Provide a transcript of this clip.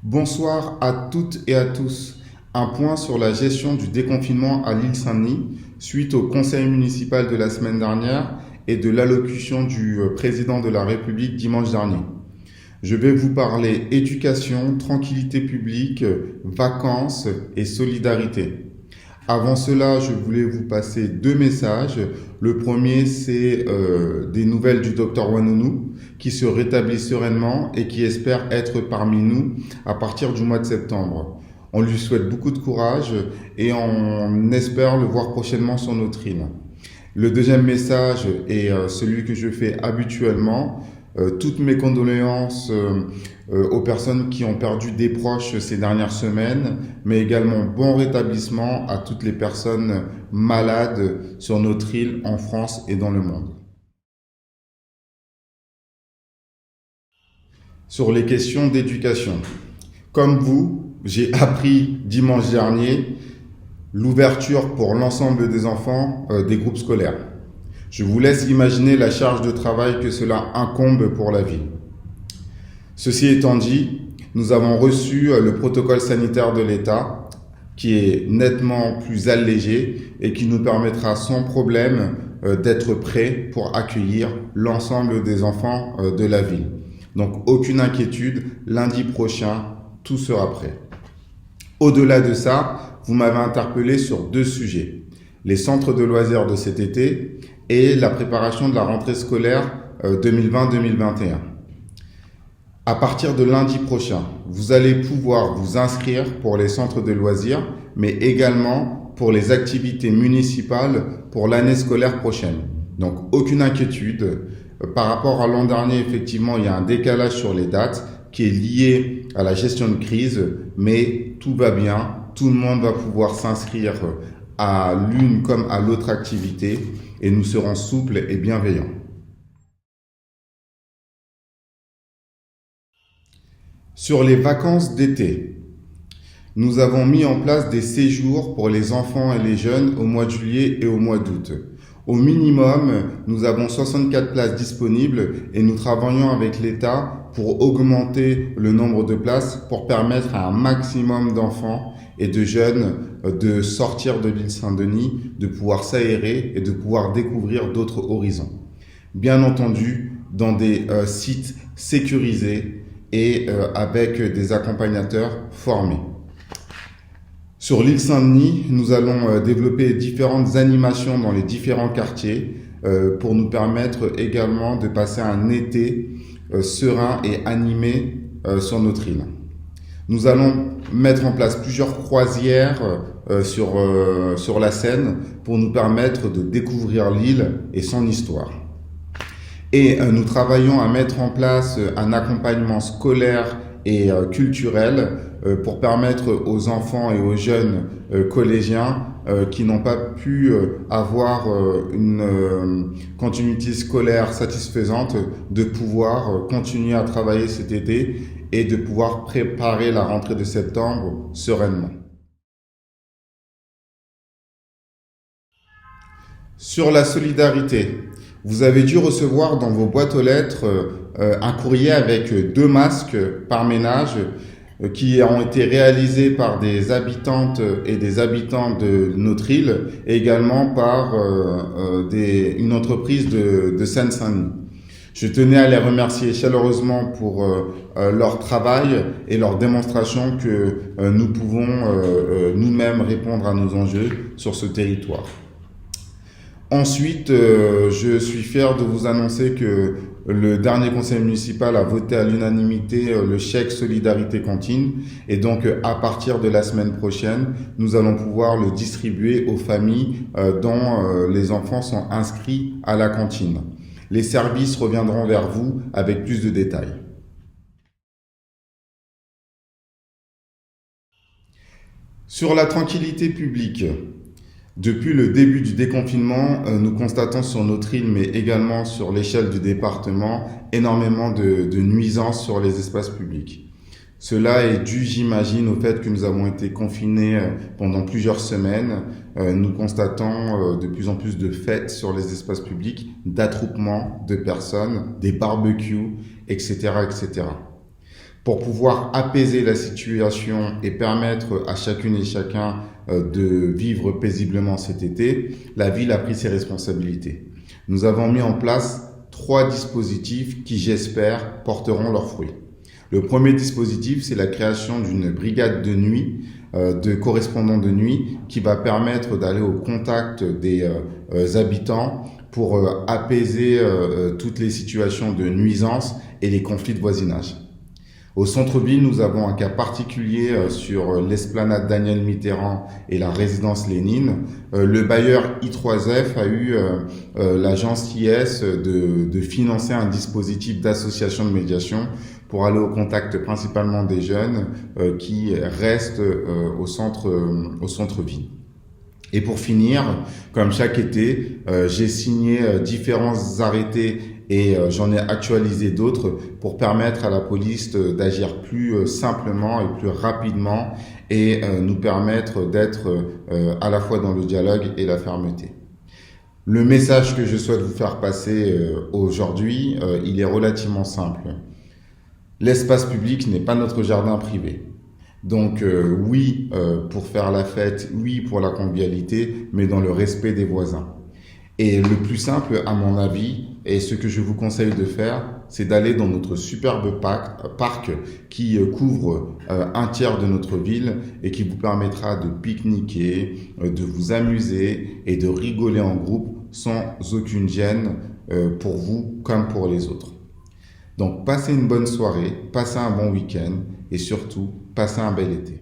Bonsoir à toutes et à tous. Un point sur la gestion du déconfinement à l'île Saint-Denis suite au conseil municipal de la semaine dernière et de l'allocution du président de la République dimanche dernier. Je vais vous parler éducation, tranquillité publique, vacances et solidarité. Avant cela, je voulais vous passer deux messages. Le premier, c'est des nouvelles du docteur Wanonou qui se rétablit sereinement et qui espère être parmi nous à partir du mois de septembre. On lui souhaite beaucoup de courage et on espère le voir prochainement sur notre île. Le deuxième message est celui que je fais habituellement. Toutes mes condoléances aux personnes qui ont perdu des proches ces dernières semaines, mais également bon rétablissement à toutes les personnes malades sur notre île, en France et dans le monde. Sur les questions d'éducation. Comme vous, j'ai appris dimanche dernier l'ouverture pour l'ensemble des enfants des groupes scolaires. Je vous laisse imaginer la charge de travail que cela incombe pour la ville. Ceci étant dit, nous avons reçu le protocole sanitaire de l'État qui est nettement plus allégé et qui nous permettra sans problème d'être prêts pour accueillir l'ensemble des enfants de la ville. Donc aucune inquiétude, lundi prochain, tout sera prêt. Au-delà de ça, vous m'avez interpellé sur deux sujets. Les centres de loisirs de cet été et la préparation de la rentrée scolaire 2020-2021. À partir de lundi prochain, vous allez pouvoir vous inscrire pour les centres de loisirs, mais également pour les activités municipales pour l'année scolaire prochaine. Donc aucune inquiétude. Par rapport à l'an dernier, effectivement, il y a un décalage sur les dates qui est lié à la gestion de crise, mais tout va bien. Tout le monde va pouvoir s'inscrire à l'une comme à l'autre activité et nous serons souples et bienveillants. Sur les vacances d'été, nous avons mis en place des séjours pour les enfants et les jeunes au mois de juillet et au mois d'août. Au minimum, nous avons 64 places disponibles et nous travaillons avec l'État pour augmenter le nombre de places pour permettre à un maximum d'enfants et de jeunes de sortir de l'île Saint-Denis, de pouvoir s'aérer et de pouvoir découvrir d'autres horizons. Bien entendu, dans des sites sécurisés et avec des accompagnateurs formés. Sur l'île Saint-Denis, nous allons développer différentes animations dans les différents quartiers pour nous permettre également de passer un été serein et animé sur notre île. Nous allons mettre en place plusieurs croisières sur la Seine pour nous permettre de découvrir l'île et son histoire. Et nous travaillons à mettre en place un accompagnement scolaire et culturel pour permettre aux enfants et aux jeunes collégiens qui n'ont pas pu avoir une continuité scolaire satisfaisante de pouvoir continuer à travailler cet été et de pouvoir préparer la rentrée de septembre sereinement. Sur la solidarité, vous avez dû recevoir dans vos boîtes aux lettres un courrier avec 2 masques par ménage qui ont été réalisés par des habitantes et des habitants de notre île et également par une entreprise de Seine-Saint-Denis. Je tenais à les remercier chaleureusement pour leur travail et leur démonstration que nous pouvons nous-mêmes répondre à nos enjeux sur ce territoire. Ensuite, je suis fier de vous annoncer que le dernier conseil municipal a voté à l'unanimité le chèque solidarité cantine et donc à partir de la semaine prochaine, nous allons pouvoir le distribuer aux familles dont les enfants sont inscrits à la cantine. Les services reviendront vers vous avec plus de détails. Sur la tranquillité publique, depuis le début du déconfinement, nous constatons sur notre île, mais également sur l'échelle du département, énormément de nuisances sur les espaces publics. Cela est dû, j'imagine, au fait que nous avons été confinés pendant plusieurs semaines. Nous constatons de plus en plus de fêtes sur les espaces publics, d'attroupements de personnes, des barbecues, etc., etc. Pour pouvoir apaiser la situation et permettre à chacune et chacun de vivre paisiblement cet été, la ville a pris ses responsabilités. Nous avons mis en place 3 dispositifs qui, j'espère, porteront leurs fruits. Le premier dispositif, c'est la création d'une brigade de nuit, de correspondants de nuit, qui va permettre d'aller au contact des habitants pour apaiser toutes les situations de nuisance et les conflits de voisinage. Au centre-ville, nous avons un cas particulier sur l'esplanade Daniel Mitterrand et la résidence Lénine. Le bailleur I3F a eu la gentillesse de financer un dispositif d'association de médiation pour aller au contact principalement des jeunes qui restent au centre-ville. Et pour finir, comme chaque été, j'ai signé différents arrêtés et j'en ai actualisé d'autres pour permettre à la police d'agir plus simplement et plus rapidement et nous permettre d'être à la fois dans le dialogue et la fermeté. Le message que je souhaite vous faire passer aujourd'hui, il est relativement simple. L'espace public n'est pas notre jardin privé. Donc oui pour faire la fête, oui pour la convivialité, mais dans le respect des voisins. Et le plus simple, à mon avis, et ce que je vous conseille de faire, c'est d'aller dans notre superbe parc qui couvre un tiers de notre ville et qui vous permettra de pique-niquer, de vous amuser et de rigoler en groupe sans aucune gêne pour vous comme pour les autres. Donc passez une bonne soirée, passez un bon week-end et surtout, passez un bel été.